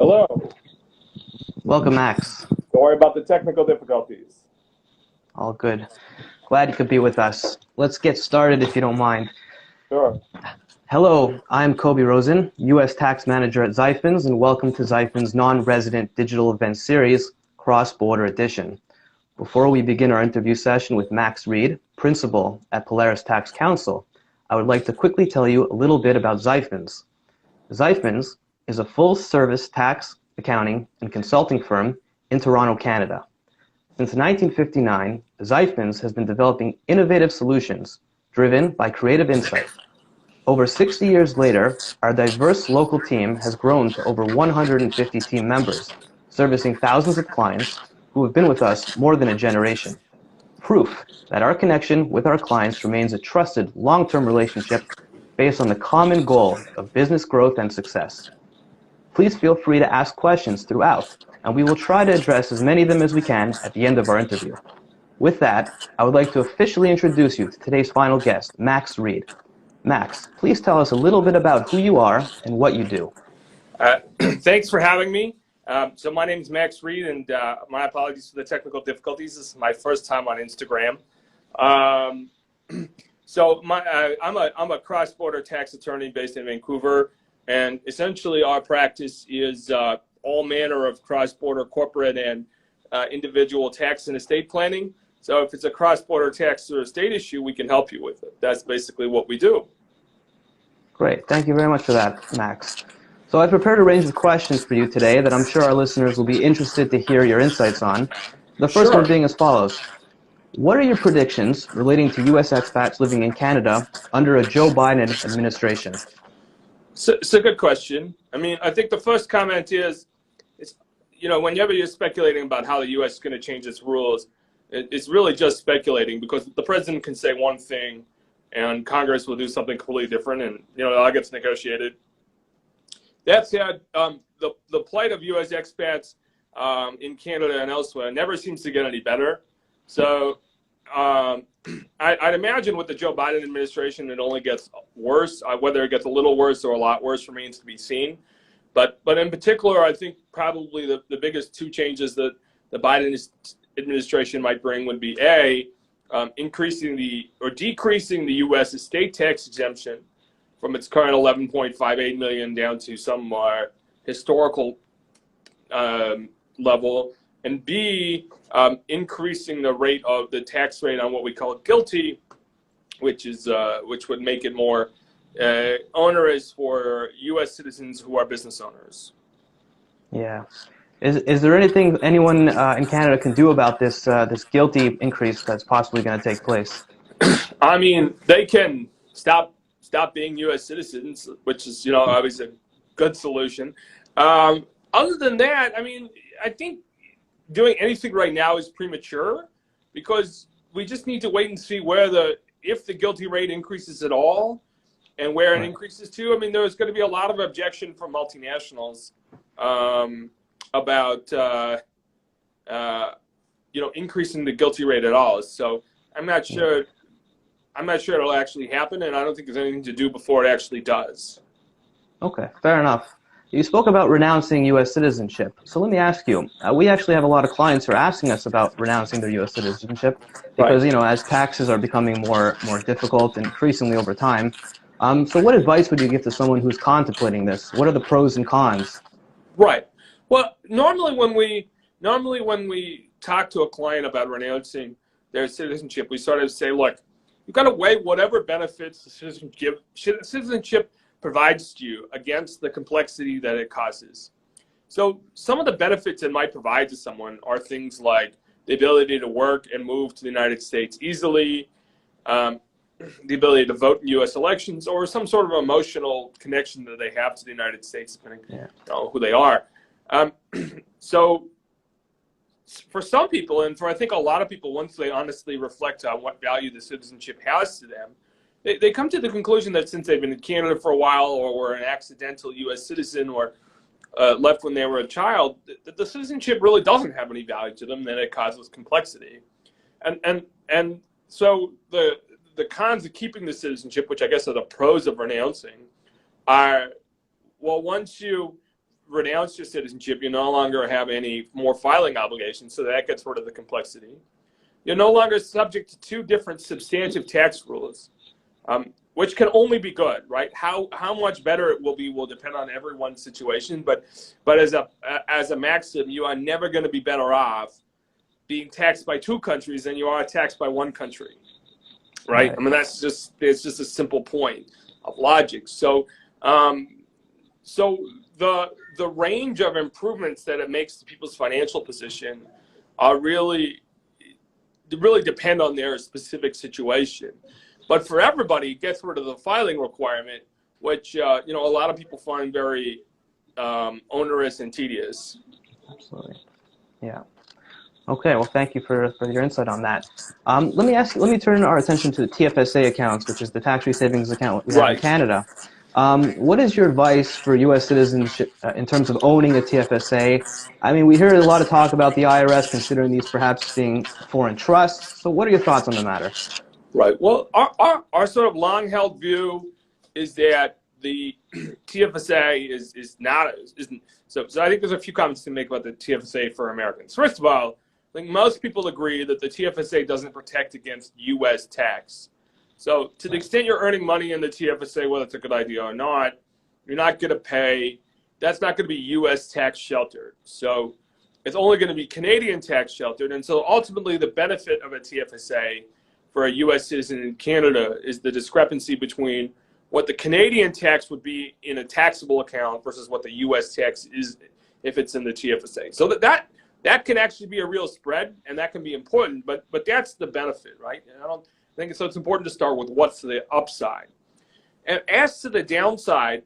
Hello. Welcome, Max. Don't worry about the technical difficulties. All good. Glad you could be with us. Let's get started if you don't mind. Sure. Hello, I'm Kobi Rosen, U.S. Tax Manager at Zeifmans, and welcome to Zeifmans' non-resident digital event series, Cross-Border Edition. Before we begin our interview session with Max Reed, Principal at Polaris Tax Counsel, I would like to quickly tell you a little bit about Zeifmans. Zeifmans is a full-service tax, accounting, and consulting firm in Toronto, Canada. Since 1959, Zeifmans has been developing innovative solutions driven by creative insight. Over 60 years later, our diverse local team has grown to over 150 team members, servicing thousands of clients who have been with us more than a generation. Proof that our connection with our clients remains a trusted long-term relationship based on the common goal of business growth and success. Please feel free to ask questions throughout, and we will try to address as many of them as we can at the end of our interview. With that, I would like to officially introduce you to today's final guest, Max Reed. Max, please tell us a little bit about who you are and what you do. Thanks for having me. So my name is Max Reed, and my apologies for the technical difficulties. This is my first time on Instagram. I'm a cross-border tax attorney based in Vancouver, and essentially our practice is all manner of cross-border corporate and individual tax and estate planning. So if it's a cross-border tax or estate issue, we can help you with it. That's basically what we do. Great. Thank you very much for that, Max. So I've prepared a range of questions for you today that I'm sure our listeners will be interested to hear your insights on. The first one being as follows. What are your predictions relating to U.S. expats living in Canada under a Joe Biden administration? It's a good question. I mean, I think the first comment is, whenever you're speculating about how the U.S. is going to change its rules, it's really just speculating, because the president can say one thing and Congress will do something completely different, and that gets negotiated. That said, the plight of U.S. expats in Canada and elsewhere never seems to get any better. So I'd imagine with the Joe Biden administration, it only gets worse. Whether it gets a little worse or a lot worse remains to be seen. But in particular, I think probably the biggest two changes that the Biden administration might bring would be decreasing the U.S. estate tax exemption from its current 11.58 million down to some historical level, and B, increasing the rate of the tax rate on what we call GILTI, which would make it more onerous for U.S. citizens who are business owners. Yeah. Is there anything anyone in Canada can do about this GILTI increase that's possibly going to take place? I mean, they can stop being U.S. citizens, which is obviously a good solution. Other than that, I mean, I think doing anything right now is premature, because we just need to wait and see if the GILTI rate increases at all, and where it increases to. I mean, there's going to be a lot of objection from multinationals about increasing the GILTI rate at all. So I'm not sure it'll actually happen, and I don't think there's anything to do before it actually does. Okay, fair enough. You spoke about renouncing U.S. citizenship. So let me ask you, we actually have a lot of clients who are asking us about renouncing their U.S. citizenship because, as taxes are becoming more difficult increasingly over time. So what advice would you give to someone who's contemplating this? What are the pros and cons? Right. Well, normally when we talk to a client about renouncing their citizenship, we sort of say, look, you've got to weigh whatever benefits the citizenship provides to you against the complexity that it causes. So some of the benefits it might provide to someone are things like the ability to work and move to the United States easily, the ability to vote in U.S. elections, or some sort of emotional connection that they have to the United States, depending on who they are. So for some people, and for I think a lot of people, once they honestly reflect on what value the citizenship has to them, they come to the conclusion that since they've been in Canada for a while, or were an accidental U.S. citizen, or left when they were a child, that the citizenship really doesn't have any value to them, that it causes complexity. And so the cons of keeping the citizenship, which I guess are the pros of renouncing, are, well, once you renounce your citizenship, you no longer have any more filing obligations, so that gets rid of the complexity. You're no longer subject to two different substantive tax rules, which can only be good, right? How much better it will be will depend on everyone's situation, but as a maxim, you are never going to be better off being taxed by two countries than you are taxed by one country, right? I mean, it's just a simple point of logic. So, the range of improvements that it makes to people's financial position are really depend on their specific situation. But for everybody, it gets rid of the filing requirement, which a lot of people find very onerous and tedious. Absolutely. Yeah. Okay. Well, thank you for your insight on that. Let me turn our attention to the TFSA accounts, which is the tax-free savings account we have in Canada. What is your advice for U.S. citizens in terms of owning a TFSA? I mean, we hear a lot of talk about the IRS considering these perhaps being foreign trusts. So what are your thoughts on the matter? Right. Well, our sort of long-held view is that the TFSA isn't. So I think there's a few comments to make about the TFSA for Americans. First of all, I think most people agree that the TFSA doesn't protect against U.S. tax. So to the extent you're earning money in the TFSA, whether it's a good idea or not, you're not going to pay. That's not going to be U.S. tax sheltered. So it's only going to be Canadian tax sheltered. And so ultimately the benefit of a TFSA for a U.S. citizen in Canada is the discrepancy between what the Canadian tax would be in a taxable account versus what the U.S. tax is if it's in the TFSA. So that can actually be a real spread, and that can be important, but that's the benefit, right? And I think so. It's important to start with what's the upside. And as to the downside,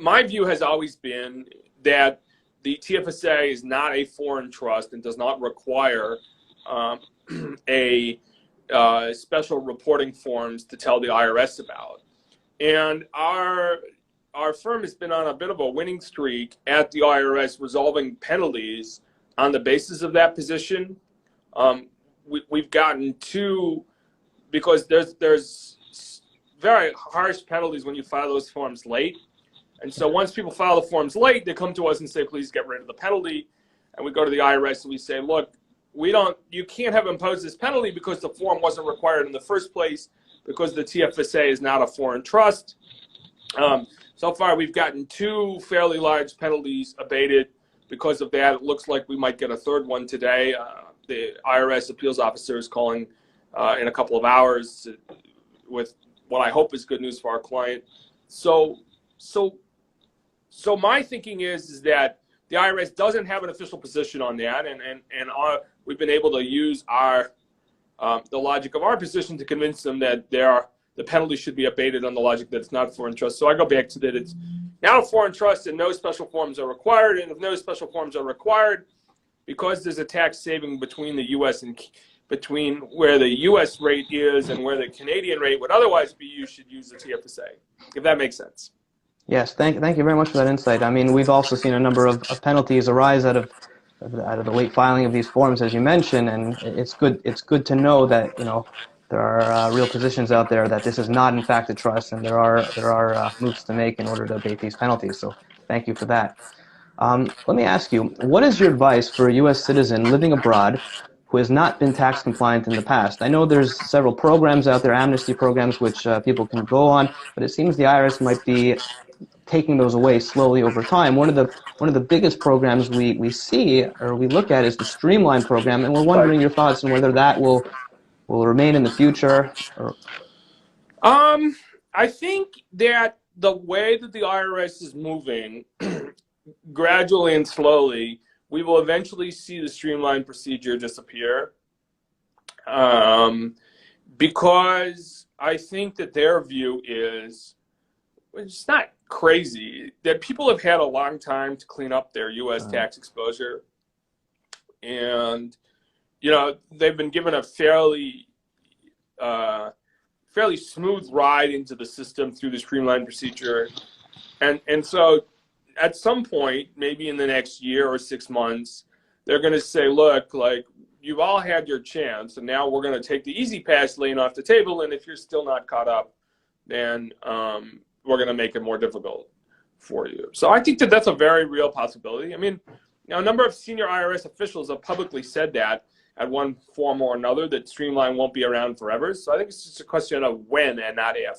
my view has always been that the TFSA is not a foreign trust and does not require special reporting forms to tell the IRS about. And our firm has been on a bit of a winning streak at the IRS resolving penalties on the basis of that position. We've gotten two, because there's very harsh penalties when you file those forms late. And so once people file the forms late, they come to us and say, please get rid of the penalty. And we go to the IRS and we say, look, you can't have imposed this penalty because the form wasn't required in the first place, because the TFSA is not a foreign trust. So far, we've gotten two fairly large penalties abated because of that. It looks like we might get a third one today. The IRS appeals officer is calling in a couple of hours with what I hope is good news for our client. So my thinking is that the IRS doesn't have an official position on that, and we've been able to use the logic of our position to convince them that the penalty should be abated on the logic that it's not a foreign trust. So I go back to that it's not a foreign trust and no special forms are required. And if no special forms are required, because there's a tax saving between the U.S. and between where the U.S. rate is and where the Canadian rate would otherwise be, you should use the TFSA, if that makes sense. Yes, thank you very much for that insight. I mean, we've also seen a number of penalties arise out of the late filing of these forms, as you mentioned, and it's good to know that there are real positions out there that this is not in fact a trust, and there are moves to make in order to abate these penalties. So thank you for that. Let me ask you, what is your advice for a U.S. citizen living abroad who has not been tax compliant in the past? I know there's several programs out there, amnesty programs, which people can go on, but it seems the IRS might be taking those away slowly over time. One of the biggest programs we see or we look at is the Streamlined program, and we're wondering your thoughts on whether that will remain in the future. I think that the way that the IRS is moving, gradually and slowly, we will eventually see the Streamlined procedure disappear, because I think that their view is, it's not crazy, that people have had a long time to clean up their U.S. tax exposure, and they've been given a fairly smooth ride into the system through the Streamlined procedure, and so at some point, maybe in the next year or 6 months, they're going to say, look, like, you've all had your chance, and now we're going to take the easy pass lane off the table, and if you're still not caught up, then we're going to make it more difficult. for you. So I think that that's a very real possibility. I mean, a number of senior IRS officials have publicly said that at one form or another, that Streamlined won't be around forever. So I think it's just a question of when and not if.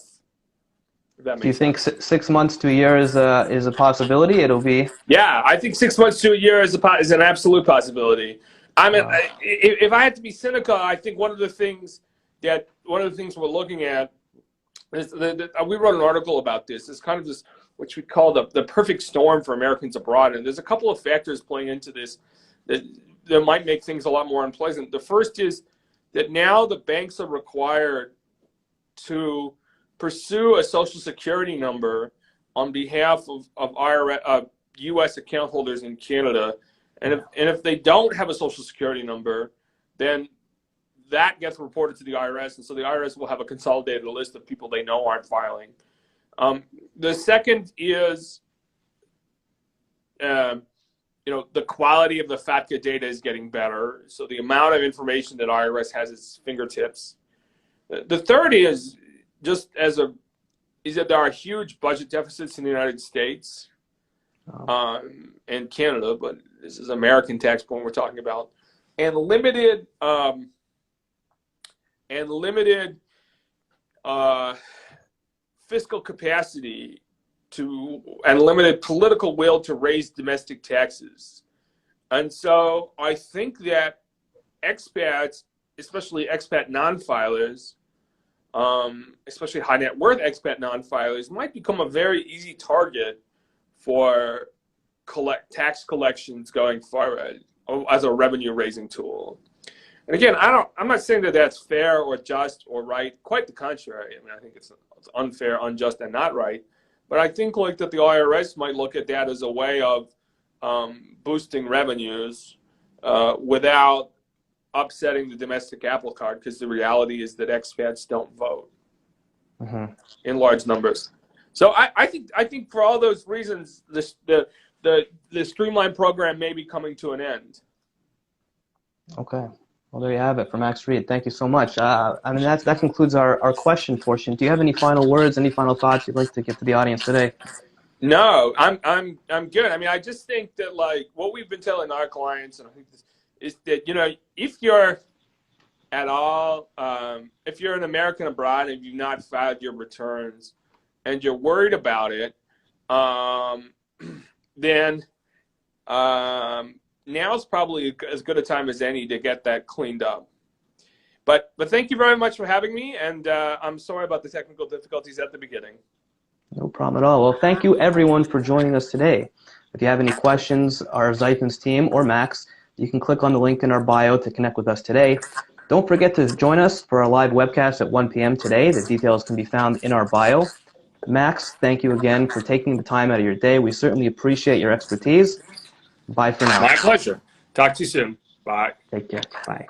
Do you think 6 months to a year is a possibility? It'll be. Yeah, I think 6 months to a year is an absolute possibility. I mean, if I had to be cynical, I think one of the things we're looking at is we wrote an article about this. It's kind of this, which we call the perfect storm for Americans abroad, and there's a couple of factors playing into this that might make things a lot more unpleasant. The first is that now the banks are required to pursue a Social Security number on behalf of U.S. account holders in Canada, and if they don't have a Social Security number, then that gets reported to the IRS, and so the IRS will have a consolidated list of people they know aren't filing. The second is, the quality of the FATCA data is getting better, so the amount of information that IRS has at its fingertips. The third is that there are huge budget deficits in the United States and Canada, but this is American tax reform we're talking about, and limited fiscal capacity and limited political will to raise domestic taxes. And so I think that expats, especially expat non-filers, especially high net worth expat non-filers, might become a very easy target for tax collections going forward as a revenue raising tool. And again, I'm not saying that that's fair or just or right. Quite the contrary. I mean, I think it's unfair, unjust, and not right. But I think that the IRS might look at that as a way of boosting revenues without upsetting the domestic apple cart, because the reality is that expats don't vote in large numbers. So I think for all those reasons, the Streamlined program may be coming to an end. Okay. Well, there you have it for Max Reed. Thank you so much. I mean, that concludes our question portion. Do you have any final words, any final thoughts you'd like to give to the audience today? No, I'm good. I mean, I just think that what we've been telling our clients, and I think this, is that if you're at all, if you're an American abroad and you've not filed your returns and you're worried about it, then now's probably as good a time as any to get that cleaned up. But thank you very much for having me, and I'm sorry about the technical difficulties at the beginning. No problem at all. Well, thank you everyone for joining us today. If you have any questions, our Zeifmans team or Max, you can click on the link in our bio to connect with us today. Don't forget to join us for our live webcast at 1 p.m. today. The details can be found in our bio. Max, thank you again for taking the time out of your day. We certainly appreciate your expertise. Bye for now. My pleasure. Talk to you soon. Bye. Take care. Bye.